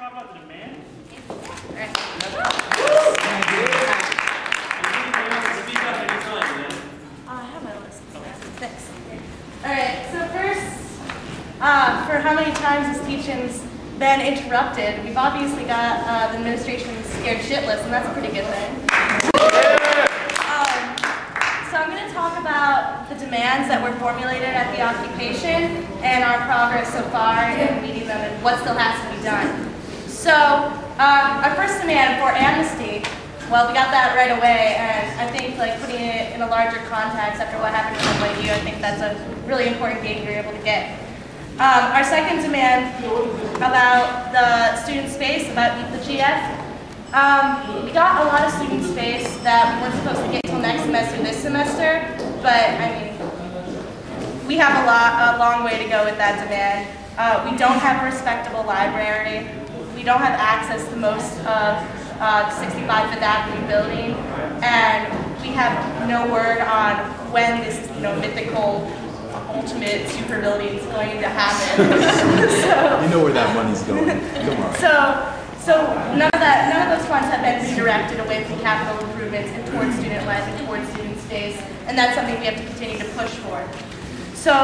talk about the demand? Alright. I have my list. Thanks. Alright, so first, for how many times this teaching's been interrupted, we've obviously got the administration's scared shitless, and that's a pretty good thing. So I'm going to talk about the demands that were formulated at the occupation and our progress so far in meeting them and what still has to be done. So our first demand for amnesty, well, we got that right away, and I think like putting it in a larger context after what happened in NYU, I think that's a really important gate we were able to get. Our second demand about the student space, about the GF. We got a lot of student space that we weren't supposed to get until next semester this semester, but I mean, we have a long way to go with that demand. We don't have a respectable library. We don't have access to most of 65 Fifth Avenue building, and we have no word on when this mythical ultimate super building is going to happen. So, you know where that money's going. Come on. So none of those funds have been redirected away from capital improvements and towards student life and towards student space, and that's something we have to continue to push for. So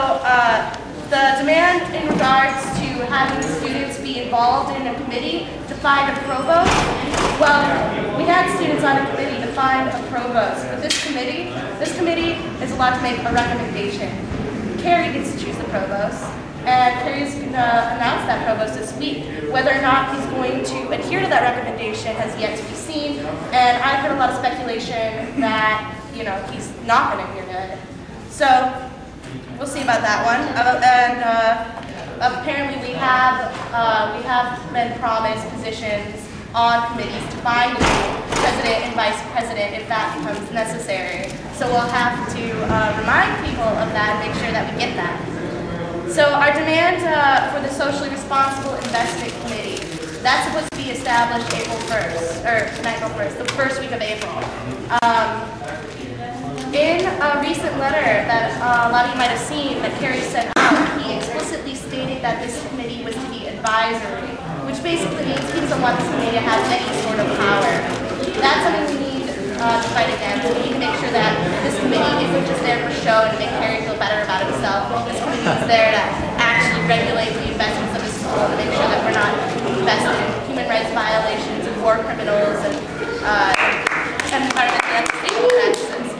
the demand in regards to having the students be involved in a committee to find a provost, well, we had students on a committee to find a provost, but this committee is allowed to make a recommendation. Carrie gets to choose the provost, and Carrie's going to announce that provost this week. Whether or not he's going to adhere to that recommendation has yet to be seen, and I've heard a lot of speculation that he's not going to adhere to it. So we'll see about that one. Apparently we have been promised positions on committees to find a new president and vice president if that becomes necessary. So we'll have to remind people of that and make sure that we get that. So our demand for the Socially Responsible Investment Committee, that's supposed to be established April 1st, or not April 1st, the first week of April. In a recent letter that a lot of you might have seen that Carrie sent out, he explicitly stated that this committee was to be advisory, which basically means he doesn't want this committee to have any sort of power. That's something we need to fight against. We need to make sure that this committee isn't just there for show and to make Carrie feel better about himself. This committee is there to actually regulate the investments of the school to make sure that we're not invested in human rights violations and war criminals and environmental and safety practices.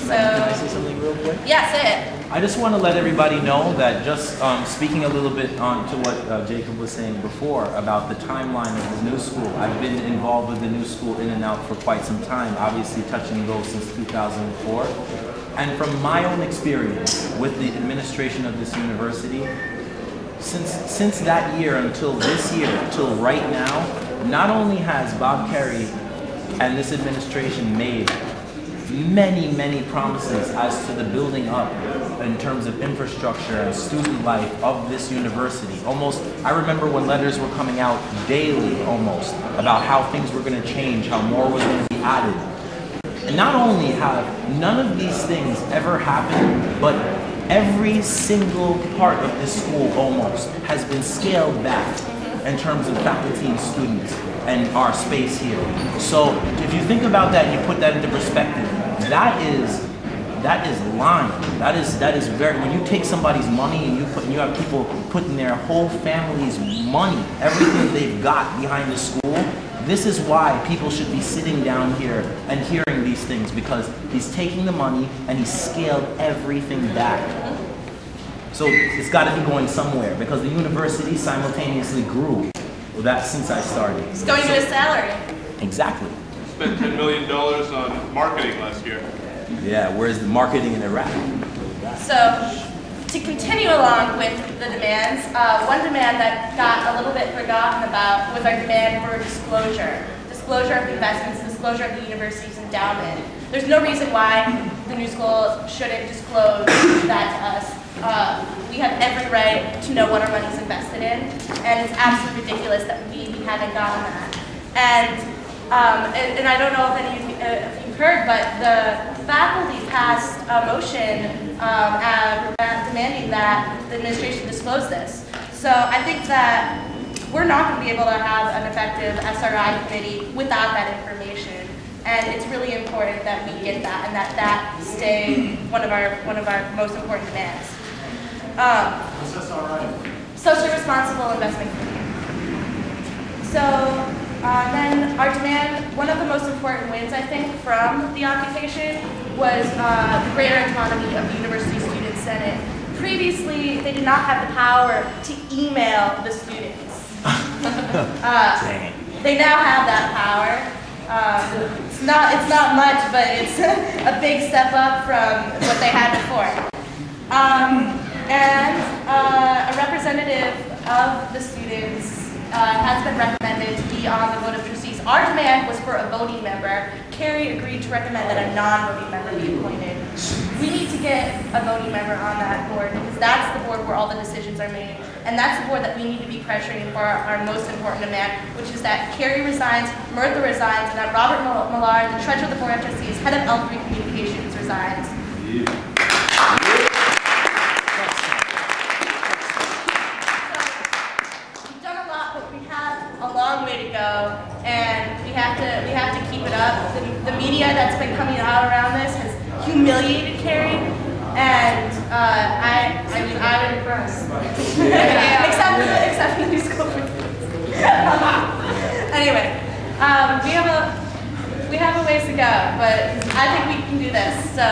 Can I say something real quick? Yeah, say it. I just want to let everybody know that just speaking a little bit on to what Jacob was saying before about the timeline of the new school. I've been involved with the new school in and out for quite some time, obviously touch and go since 2004. And from my own experience with the administration of this university, since that year until this year, till right now, not only has Bob Carey and this administration made many promises as to the building up in terms of infrastructure and student life of this university. Almost, I remember when letters were coming out daily almost about how things were going to change, how more was going to be added. And not only have none of these things ever happened, but every single part of this school almost has been scaled back in terms of faculty and students and our space here. So if you think about that and you put that into perspective, that is lying. That is very, when you take somebody's money and you have people putting their whole family's money, everything they've got behind the school, this is why people should be sitting down here and hearing these things, because he's taking the money and he's scaled everything back. So it's got to be going somewhere, because the university simultaneously grew with that since I started. It's going to his salary. Exactly. Spent $10 million on marketing last year. Yeah, where's the marketing in Iraq? So, to continue along with the demands, one demand that got a little bit forgotten about was our demand for disclosure. Disclosure of investments, disclosure of the university's endowment. There's no reason why the new school shouldn't disclose that to us. We have every right to know what our money's invested in, and it's absolutely ridiculous that we haven't gotten that. And I don't know if you've heard, but the faculty passed a motion demanding that the administration disclose this. So I think that we're not going to be able to have an effective SRI committee without that information. And it's really important that we get that and that stay one of our most important demands. What's SRI? Socially responsible investment committee. So then our demand, one of the most important wins I think from the occupation was greater autonomy of the University Student Senate. Previously, they did not have the power to email the students. They now have that power. It's not much, but it's a big step up from what they had before. And a representative of the students has been recommended to be on the Board of Trustees. Our demand was for a voting member. Carrie agreed to recommend that a non-voting member be appointed. We need to get a voting member on that board because that's the board where all the decisions are made. And that's the board that we need to be pressuring for our most important demand, which is that Carrie resigns, Mirtha resigns, and that Robert Millard, the treasurer of the Board of Trustees, head of L3 Communications, resigns. Yeah. A long way to go, and we have to keep it up. The media that's been coming out around this has humiliated Carrie, and I mean I'm impressed. except for the new school. Anyway, we have a ways to go, but I think we can do this. So.